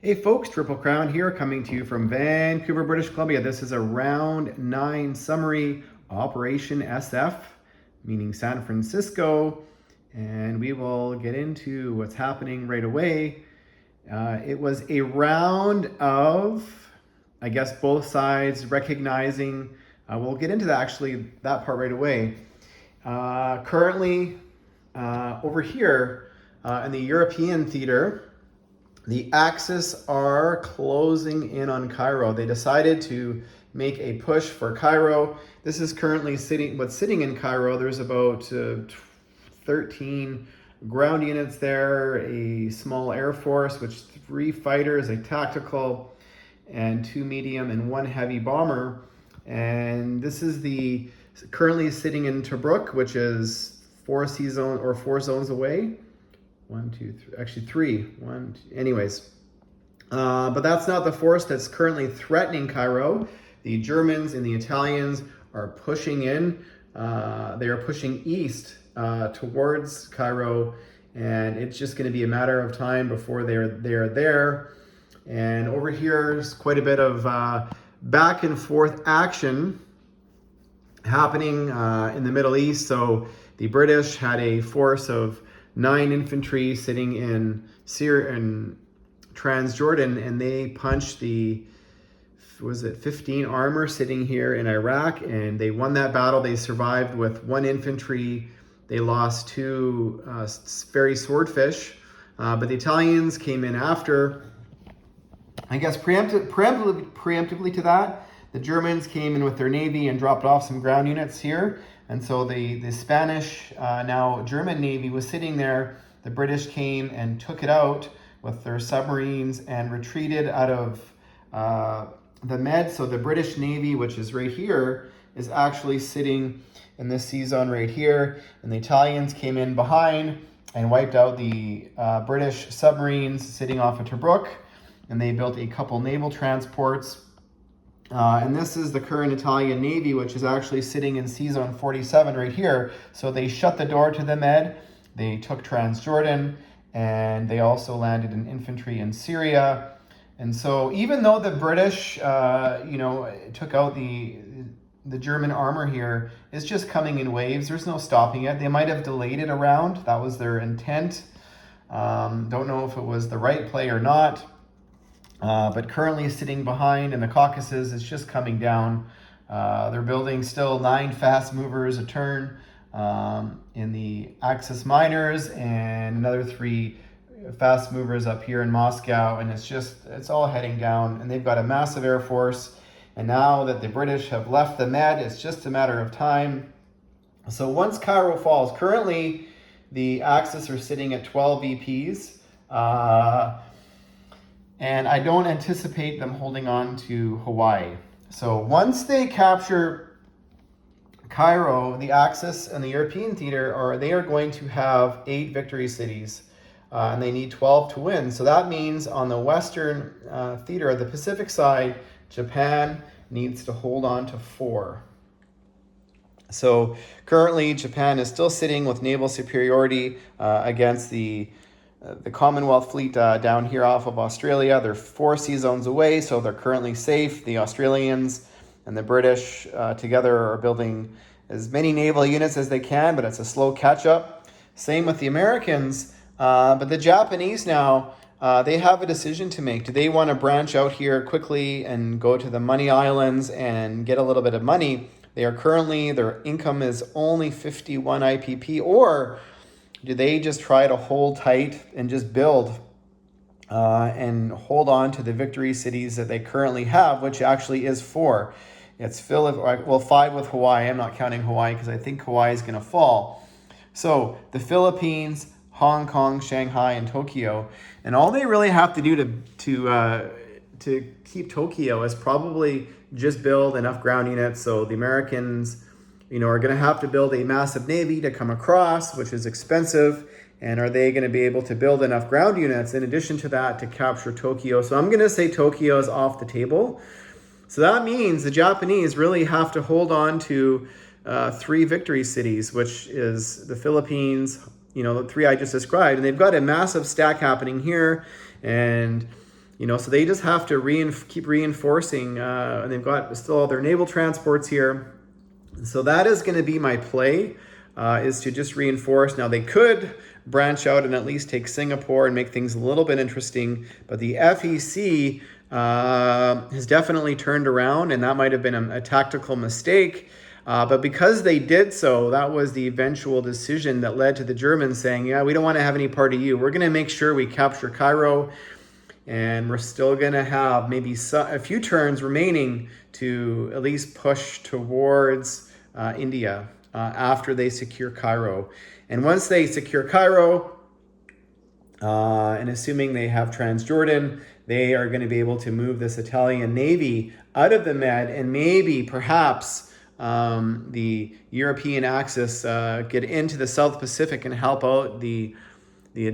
Hey folks, Triple Crown here, coming to you from Vancouver, British Columbia. This is a round 9 summary, Operation SF, meaning San Francisco, and we will get into what's happening right away. It was a round of, I guess, both sides recognizing, we'll get into that part right away. Currently, over here in the European theater, the Axis are closing in on Cairo. They decided to make a push for Cairo. This is currently sitting in Cairo. There's about 13 ground units there, a small air force, which 3 fighters, a tactical, and 2 medium and 1 heavy bomber. And this is currently sitting in Tobruk, which is 4 zones away. 1, 2, 3, actually 3. Anyways, but that's not the force that's currently threatening Cairo. The Germans and the Italians are pushing in. They are pushing east towards Cairo, and it's just going to be a matter of time before they're there. And over here is quite a bit of back and forth action happening in the Middle East. So the British had a force of 9 infantry sitting in Syria and Transjordan, and they punched 15 armor sitting here in Iraq, and they won that battle. They survived with 1 infantry. They lost 2 ferry swordfish, but the Italians came in after. I guess preemptively to that, the Germans came in with their navy and dropped off some ground units here. And so the Spanish, now German Navy was sitting there. The British came and took it out with their submarines and retreated out of the Med. So the British Navy, which is right here, is actually sitting in this sea zone right here. And the Italians came in behind and wiped out the British submarines sitting off of Tobruk. And they built a couple naval transports. And this is the current Italian Navy, which is actually sitting in Sea Zone 47 right here. So they shut the door to the Med, they took Transjordan, and they also landed in infantry in Syria. And so even though the British, took out the German armor here, it's just coming in waves. There's no stopping it. They might have delayed it around. That was their intent. Don't know if it was the right play or not. But currently sitting behind in the Caucasus, it's just coming down. They're building still 9 fast movers a turn in the Axis miners, and another 3 fast movers up here in Moscow. And it's all heading down. And they've got a massive air force. And now that the British have left the Med, it's just a matter of time. So once Cairo falls, currently the Axis are sitting at 12 VPs. And I don't anticipate them holding on to Hawaii. So once they capture Cairo, the Axis and the European theater they are going to have 8 victory cities, and they need 12 to win. So that means on the Western theater, the Pacific side, Japan needs to hold on to 4. So currently, Japan is still sitting with naval superiority against the Commonwealth fleet down here off of Australia. They're 4 sea zones away, so they're currently safe. The Australians and the British together are building as many naval units as they can, but it's a slow catch-up. Same with the Americans, but the Japanese now, they have a decision to make. Do they want to branch out here quickly and go to the Money Islands and get a little bit of money? Their income is only 51 IPP, or do they just try to hold tight and just build and hold on to the victory cities that they currently have, which actually is 4? It's 5 with Hawaii. I'm not counting Hawaii because I think Hawaii is going to fall. So the Philippines, Hong Kong, Shanghai, and Tokyo. And all they really have to do to keep Tokyo is probably just build enough ground units. So the Americans are going to have to build a massive navy to come across, which is expensive. And are they going to be able to build enough ground units in addition to that to capture Tokyo? So I'm going to say Tokyo is off the table. So that means the Japanese really have to hold on to 3 victory cities, which is the Philippines, the 3 I just described. And they've got a massive stack happening here. And So they just have to keep reinforcing, and they've got still all their naval transports here. So that is going to be my play, is to just reinforce. Now they could branch out and at least take Singapore and make things a little bit interesting, but the FEC has definitely turned around, and that might have been a tactical mistake. But because they did so, that was the eventual decision that led to the Germans saying, yeah, we don't want to have any part of you. We're going to make sure we capture Cairo, and we're still going to have maybe a few turns remaining to at least push towards India after they secure Cairo. And once they secure Cairo, and assuming they have Transjordan, they are going to be able to move this Italian Navy out of the Med, and maybe perhaps the European Axis get into the South Pacific and help out the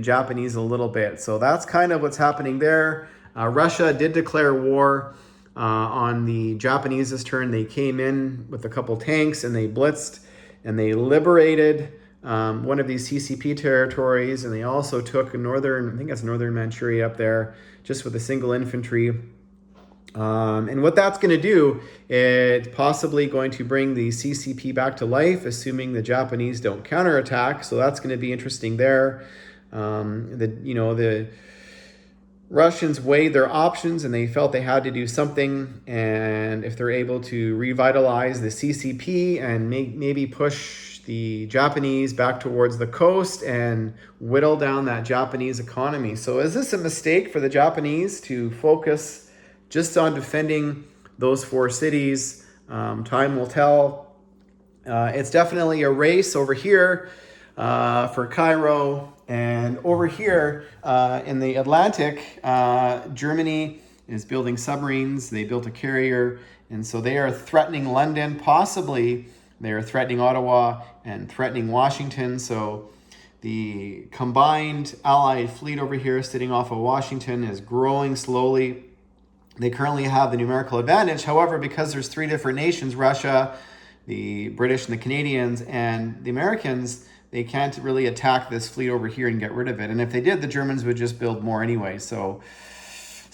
Japanese a little bit. So that's kind of what's happening there. Russia did declare war on the Japanese this turn. They came in with a couple tanks and they blitzed and they liberated one of these CCP territories, and they also took northern Manchuria up there just with a single infantry. And what that's going to do, it's possibly going to bring the CCP back to life, assuming the Japanese don't counterattack. So that's going to be interesting there. The Russians weighed their options and they felt they had to do something. And if they're able to revitalize the CCP and maybe push the Japanese back towards the coast and whittle down that Japanese economy. So is this a mistake for the Japanese to focus just on defending those 4 cities? Time will tell. It's definitely a race over here for Cairo. And over here in the Atlantic, Germany is building submarines. They built a carrier. And so they are threatening London. Possibly they are threatening Ottawa and threatening Washington. So the combined Allied fleet over here sitting off of Washington is growing slowly. They currently have the numerical advantage. However, because there's 3 different nations, Russia, the British and the Canadians, and the Americans, they can't really attack this fleet over here and get rid of it. And if they did, the Germans would just build more anyway. So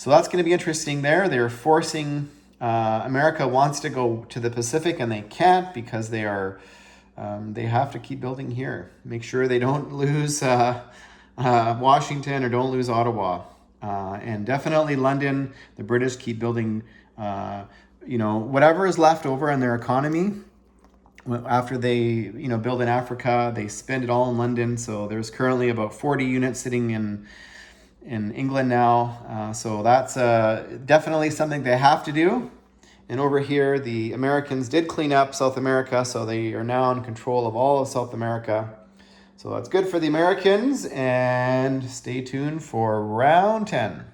that's going to be interesting there. They're forcing, America wants to go to the Pacific and they can't because they have to keep building here. Make sure they don't lose Washington or don't lose Ottawa. And definitely London, the British keep building, whatever is left over in their economy. After they, build in Africa, they spend it all in London. So there's currently about 40 units sitting in England now. So that's definitely something they have to do. And over here, the Americans did clean up South America. So they are now in control of all of South America. So that's good for the Americans. And stay tuned for round 10.